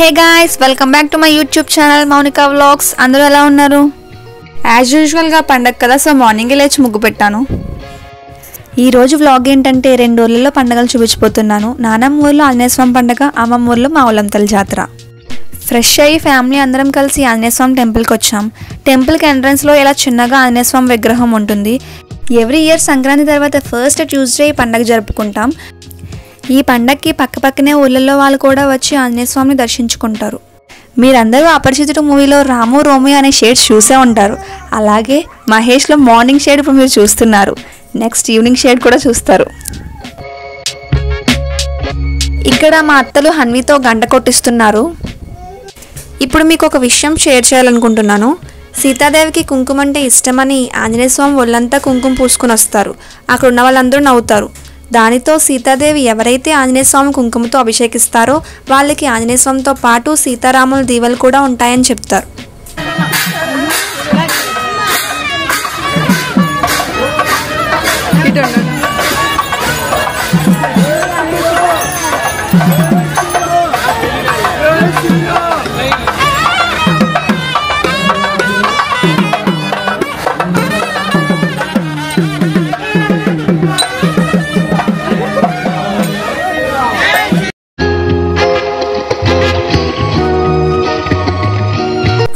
Hey guys, welcome back to my YouTube channel Mounika vlogs. అందరూ ఎలా ఉన్నారు? యాజ్ యూజువల్గా పండగ కదా, సో మార్నింగే లేచి ముగ్గు పెట్టాను. ఈరోజు వ్లాగ్ ఏంటంటే 2 ఊర్లలో పండుగలు చూపించిపోతున్నాను. నానమ్మ ఊర్లో ఆంజనేయ స్వామి పండుగ, అమ్మమ్మ ఊర్లో మా ఊళ్ళంతల జాతర. ఫ్రెష్ అయ్యి ఫ్యామిలీ అందరం కలిసి ఆంజనేయ స్వామి టెంపుల్కి వచ్చాం. టెంపుల్కి ఎంట్రన్స్లో ఇలా చిన్నగా ఆంజనేయ స్వామి విగ్రహం ఉంటుంది. ఎవ్రీ ఇయర్ సంక్రాంతి తర్వాత ఫస్ట్ ట్యూస్డే ఈ పండుగ జరుపుకుంటాం. ఈ పండగకి పక్కపక్కనే ఊళ్ళల్లో వాళ్ళు కూడా వచ్చి ఆంజనేయ స్వామిని దర్శించుకుంటారు. మీరందరూ అపరిచితుడు మూవీలో రాము రోమియో అనే షేడ్స్ చూసే ఉంటారు. అలాగే మహేష్లో మార్నింగ్ షేడ్ ఇప్పుడు మీరు చూస్తున్నారు. నెక్స్ట్ ఈవినింగ్ షేడ్ కూడా చూస్తారు. ఇక్కడ మా అత్తలు హన్వితో గంట కొట్టిస్తున్నారు. ఇప్పుడు మీకు ఒక విషయం షేర్ చేయాలనుకుంటున్నాను. సీతాదేవికి కుంకుమ అంటే ఇష్టమని ఆంజనేయ స్వామి ఒళ్ళంతా కుంకుమ పూసుకుని వస్తారు. అక్కడ ఉన్న వాళ్ళందరూ నవ్వుతారు. దానితో సీతాదేవి ఎవరైతే ఆంజనేయ స్వామి కుంకుమతో అభిషేకిస్తారో వాళ్ళకి ఆంజనేయ స్వామితో పాటు సీతారాముల దీవెలు కూడా ఉంటాయని చెప్తారు.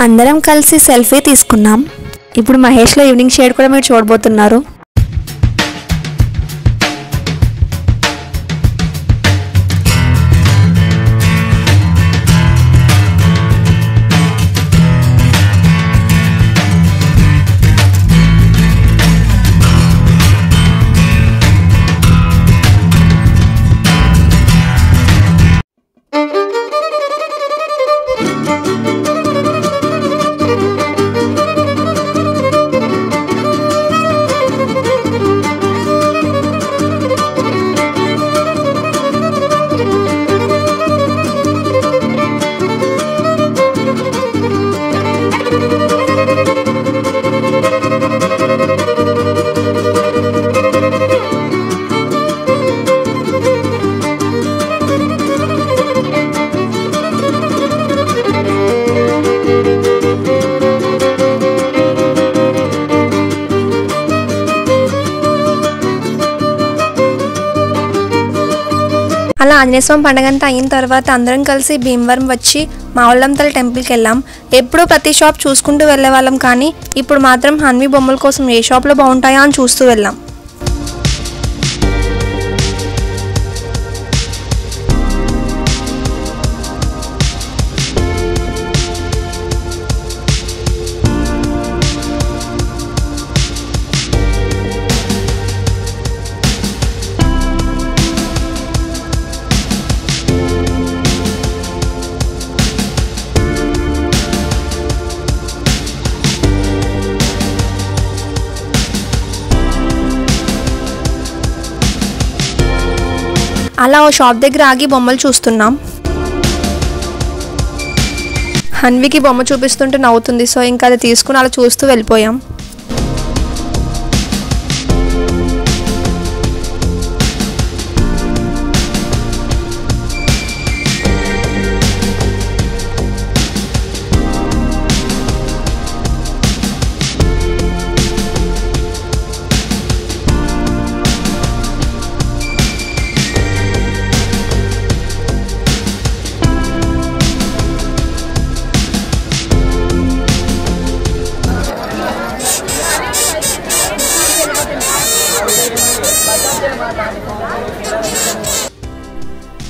అందరం కలిసి సెల్ఫీ తీసుకున్నాం. ఇప్పుడు మహేష్లో ఈవినింగ్ షేడ్ కూడా మీరు చూడబోతున్నారు. అలా ఆంజనేయ స్వామి పండుగ అంతా అయిన తర్వాత అందరం కలిసి భీమవరం వచ్చి మా ఊళ్ళంతల టెంపుల్కి వెళ్ళాం. ఎప్పుడూ ప్రతి షాప్ చూసుకుంటూ వెళ్ళే వాళ్ళం, కానీ ఇప్పుడు మాత్రం హన్వి బొమ్మల కోసం ఏ షాప్లో బాగుంటాయా అని చూస్తూ వెళ్ళాం. అలా ఓ షాప్ దగ్గర ఆగి బొమ్మలు చూస్తున్నాం. హన్వికి బొమ్మ చూపిస్తుంటే నవ్వుతుంది, సో ఇంకా అది తీసుకుని అలా చూస్తూ వెళ్ళిపోయాం.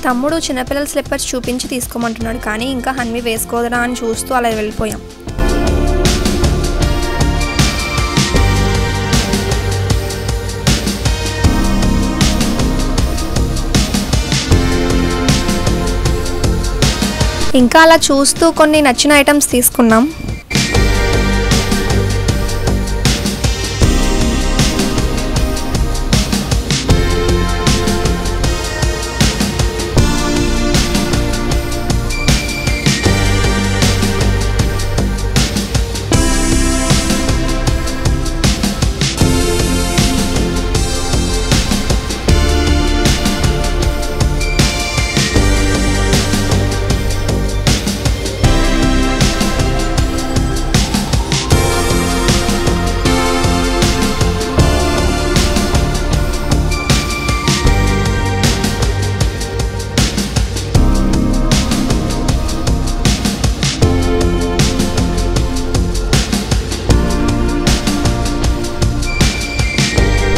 తమ్ముడు చిన్నపిల్లల స్లిప్పర్స్ చూపించి తీసుకోమంటున్నాడు, కానీ ఇంకా హన్వి వేసుకోదరా అని చూస్తూ అలా వెళ్ళిపోయాం. ఇంకా అలా చూస్తూ కొన్ని నచ్చిన ఐటమ్స్ తీసుకున్నాం.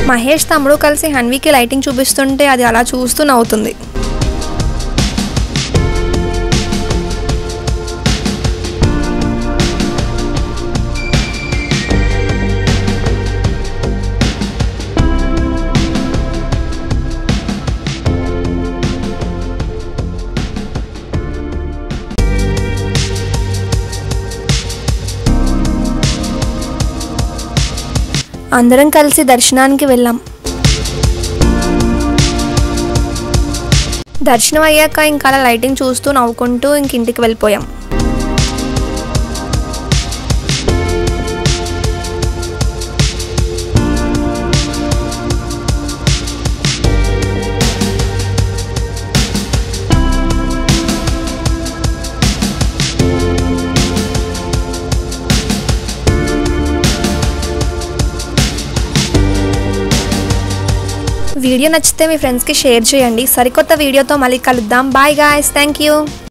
మహేష్ తమ్ముడు కలిసి హన్వీకి లైటింగ్ చూపిస్తుంటే అది అలా చూస్తూ నవ్వుతుంది. అందరం కలిసి దర్శనానికి వెళ్ళాం. దర్శనం అయ్యాక ఇంకా అలా లైటింగ్ చూస్తూ నవ్వుకుంటూ ఇంటికి వెళ్ళిపోయాం. వీడియో నచ్చితే మీ ఫ్రెండ్స్కి షేర్ చేయండి. సరికొత్త వీడియోతో మళ్ళీ కలుద్దాం. Bye guys, thank you.